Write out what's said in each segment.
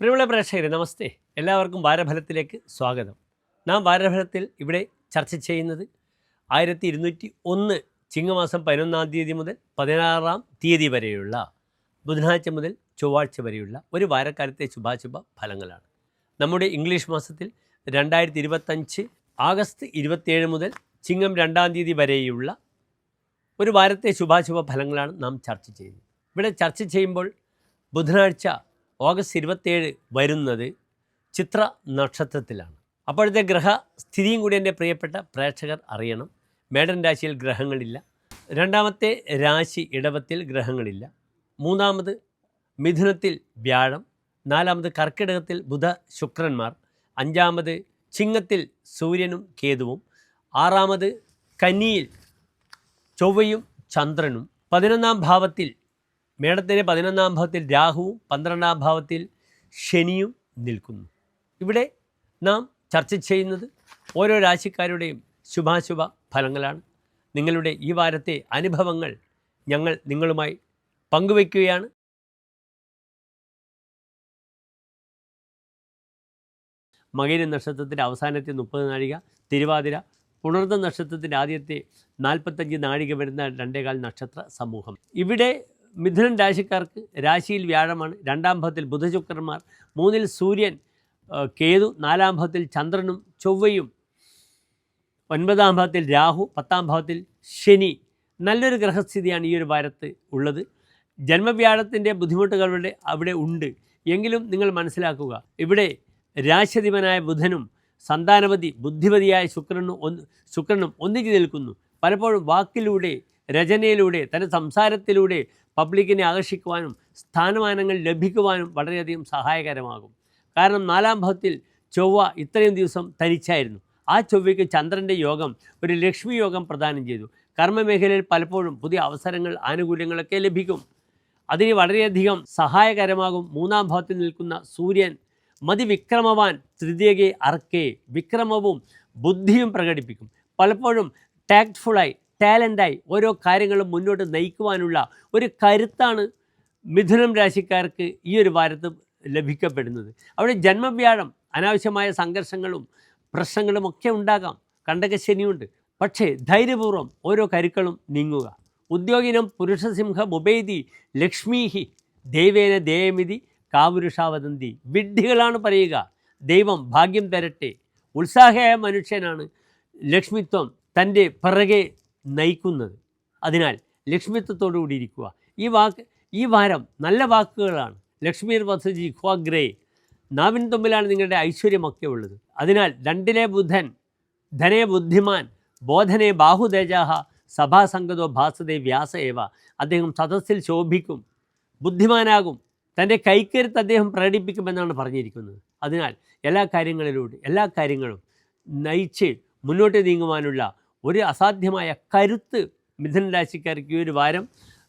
പ്രിയമുള്ള പ്രേക്ഷകരെ നമസ്തേ. എല്ലാവർക്കും വാരഫലത്തിലേക്ക് സ്വാഗതം. നാം വാരഫലത്തിൽ ഇവിടെ ചർച്ച ചെയ്യുന്നത് 1201 ചിങ്ങമാസം 11-ാം തീയതി മുതൽ 16-ാം തീയതി വരെയുള്ള ബുധനാഴ്ച മുതൽ ചൊവ്വാഴ്ച വരെയുള്ള ഒരു വാരക്കാലത്തെ ശുഭാശുഭ ഫലങ്ങളാണ്. നമ്മുടെ ഇംഗ്ലീഷ് മാസത്തിൽ 2025 ആഗസ്റ്റ് 27 മുതൽ ചിങ്ങം 2-ാം തീയതി വരെയുള്ള ഒരു വാരത്തെ ശുഭാശുഭ ഫലങ്ങളാണ് നാം ചർച്ച ചെയ്യുന്നത്. ഇവിടെ ചർച്ച ചെയ്യുമ്പോൾ ബുധനാഴ്ച ഓഗസ്റ്റ് 27 വരുന്നത് ചിത്ര നക്ഷത്രത്തിലാണ്. അപ്പോഴത്തെ ഗ്രഹസ്ഥിതിയും കൂടി എൻ്റെ പ്രിയപ്പെട്ട പ്രേക്ഷകർ അറിയണം. മേടൻ രാശിയിൽ ഗ്രഹങ്ങളില്ല. രണ്ടാമത്തെ രാശി ഇടവത്തിൽ ഗ്രഹങ്ങളില്ല. മൂന്നാമത് മിഥുനത്തിൽ വ്യാഴം. നാലാമത് കർക്കിടകത്തിൽ ബുധ ശുക്രന്മാർ. അഞ്ചാമത് ചിങ്ങത്തിൽ സൂര്യനും കേതുവും. ആറാമത് കന്നിയിൽ ചൊവ്വയും ചന്ദ്രനും. 11-ാം ഭാവത്തിൽ മേടത്തിൻ്റെ 11-ാം ഭാവത്തിൽ രാഹുവും 12-ാം ഭാവത്തിൽ ശനിയും നിൽക്കുന്നു. ഇവിടെ നാം ചർച്ച ചെയ്യുന്നത് ഓരോ രാശിക്കാരുടെയും ശുഭാശുഭ ഫലങ്ങളാണ്. നിങ്ങളുടെ ഈ വാരത്തെ അനുഭവങ്ങൾ ഞങ്ങൾ നിങ്ങളുമായി പങ്കുവയ്ക്കുകയാണ്. മകര നക്ഷത്രത്തിൻ്റെ അവസാനത്തെ 30 നാഴിക, തിരുവാതിര, പുണർദ നക്ഷത്രത്തിൻ്റെ ആദ്യത്തെ 45 നാഴിക വരുന്ന 2.25 നക്ഷത്ര സമൂഹം. ഇവിടെ മിഥുനൻ രാശിക്കാർക്ക് രാശിയിൽ വ്യാഴമാണ്. 2-ാം ഭാവത്തിൽ ബുധശുക്രന്മാർ, 3-ൽ സൂര്യൻ കേതു, 4-ാം ഭാവത്തിൽ ചന്ദ്രനും ചൊവ്വയും, 9-ാം ഭാവത്തിൽ രാഹു, 10-ാം ഭാവത്തിൽ ശനി. നല്ലൊരു ഗ്രഹസ്ഥിതിയാണ് ഈ ഒരു വാരത്ത് ഉള്ളത്. ജന്മവ്യാഴത്തിൻ്റെ ബുദ്ധിമുട്ടുകളുടെ അവിടെ ഉണ്ട്. എങ്കിലും നിങ്ങൾ മനസ്സിലാക്കുക, ഇവിടെ രാശ്യധിപനായ ബുധനും സന്താനപതി ബുദ്ധിപതിയായ ശുക്രനും ഒന്നിച്ചു നിൽക്കുന്നു. പലപ്പോഴും വാക്കിലൂടെ, രചനയിലൂടെ, തൻ്റെ സംസാരത്തിലൂടെ പബ്ലിക്കിനെ ആകർഷിക്കുവാനും സ്ഥാനമാനങ്ങൾ ലഭിക്കുവാനും വളരെയധികം സഹായകരമാകും. കാരണം 4-ാം ഭാവത്തിൽ ചൊവ്വ ഇത്രയും ദിവസം തനിച്ചായിരുന്നു. ആ ചൊവ്വയ്ക്ക് ചന്ദ്രൻ്റെ യോഗം ഒരു ലക്ഷ്മി യോഗം പ്രദാനം ചെയ്തു. കർമ്മമേഖലയിൽ പലപ്പോഴും പുതിയ അവസരങ്ങൾ, ആനുകൂല്യങ്ങളൊക്കെ ലഭിക്കും. അതിന് വളരെയധികം സഹായകരമാകും. 3-ാം ഭാവത്തിൽ നിൽക്കുന്ന സൂര്യൻ മതിവിക്രമവാൻ തൃതീയകെ അർക്കേ, വിക്രമവും ബുദ്ധിയും പ്രകടിപ്പിക്കും. പലപ്പോഴും ടാക്ട്ഫുള്ളായി, ടാലൻ്റായി ഓരോ കാര്യങ്ങളും മുന്നോട്ട് നയിക്കുവാനുള്ള ഒരു കരുത്താണ് മിഥുനം രാശിക്കാർക്ക് ഈ ഒരു വാരത്ത് ലഭിക്കപ്പെടുന്നത്. അവിടെ ജന്മവ്യാഴം അനാവശ്യമായ സംഘർഷങ്ങളും പ്രശ്നങ്ങളും ഒക്കെ ഉണ്ടാകാം. കണ്ടകശനിയുണ്ട്. പക്ഷേ ധൈര്യപൂർവ്വം ഓരോ കരുക്കളും നീങ്ങുക. ഉദ്യോഗിനം പുരുഷസിംഹ മുബൈതി ലക്ഷ്മീഹി ദൈവേന ദേയമിതി കാപുരുഷാവദന്തി. വിഡ്ഢികളാണ് പറയുക, ദൈവം ഭാഗ്യം തരട്ടെ. ഉത്സാഹിയായ മനുഷ്യനാണ് ലക്ഷ്മിത്വം തൻ്റെ പിറകെ നയിക്കുന്നത്. അതിനാൽ ലക്ഷ്മിത്വത്തോടു കൂടി ഇരിക്കുക. ഈ വാരം നല്ല വാക്കുകളാണ്. ലക്ഷ്മീർ വസജി ഖ്വാഗ്രേ, നാവിൻ തുമ്പിലാണ് നിങ്ങളുടെ ഐശ്വര്യമൊക്കെ ഉള്ളത്. അതിനാൽ 2-ലെ ബുധൻ ധനേ ബുദ്ധിമാൻ ബോധനേ ബാഹുതേജാഹ സഭാസംഗതോ ഭാസതേ വ്യാസ ഏവ. അദ്ദേഹം സദസ്സിൽ ശോഭിക്കും, ബുദ്ധിമാനാകും, തൻ്റെ കൈക്കരുത്ത് അദ്ദേഹം പ്രകടിപ്പിക്കുമെന്നാണ് പറഞ്ഞിരിക്കുന്നത്. അതിനാൽ എല്ലാ കാര്യങ്ങളും നയിച്ച് മുന്നോട്ട് നീങ്ങുവാനുള്ള ഒരു അസാധ്യമായ കരുത്ത് മിഥുന രാശിക്കാർക്ക് ഈ ഒരു വാരം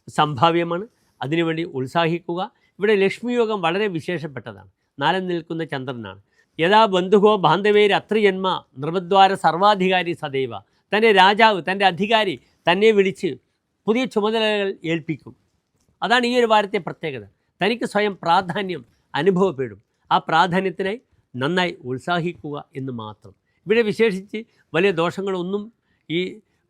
സംഭാവ്യമാണ്. അതിനുവേണ്ടി ഉത്സാഹിക്കുക. ഇവിടെ ലക്ഷ്മി യോഗം വളരെ വിശേഷപ്പെട്ടതാണ്. 4-ൽ നിൽക്കുന്ന ചന്ദ്രനാണ്. യഥാ ബന്ധുഹോ ബാന്ധവേര് അത്രിജന്മ നൃപദ്വാര സർവാധികാരി സദൈവ. തൻ്റെ രാജാവ്, തൻ്റെ അധികാരി തന്നെ വിളിച്ച് പുതിയ ചുമതലകൾ ഏൽപ്പിക്കും. അതാണ് ഈ ഒരു വാരത്തെ പ്രത്യേകത. തനിക്ക് സ്വയം പ്രാധാന്യം അനുഭവപ്പെടും. ആ പ്രാധാന്യത്തിനായി നന്നായി ഉത്സാഹിക്കുക എന്ന് മാത്രം. ഇവിടെ വിശേഷിച്ച് വലിയ ദോഷങ്ങളൊന്നും ഈ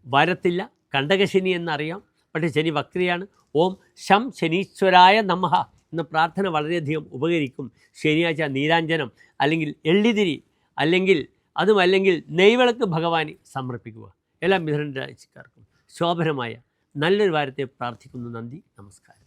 വാരത്തില്ല. കണ്ടകശനി എന്നറിയാം, പക്ഷേ ശനി വക്രിയാണ്. ഓം ശം ശനീശ്വരായ നമഃ എന്ന പ്രാർത്ഥന വളരെയധികം ഉപകരിക്കും. ശനിയാഴ്ച നീരാഞ്ജനം അല്ലെങ്കിൽ എള്ളിതിരി അല്ലെങ്കിൽ നെയ്വിളക്ക് ഭഗവാന് സമർപ്പിക്കുക. എല്ലാ മിഥുന രാശിക്കാർക്കും ശോഭനമായ നല്ലൊരു വാരത്തെ പ്രാർത്ഥിക്കുന്നു. നന്ദി, നമസ്കാരം.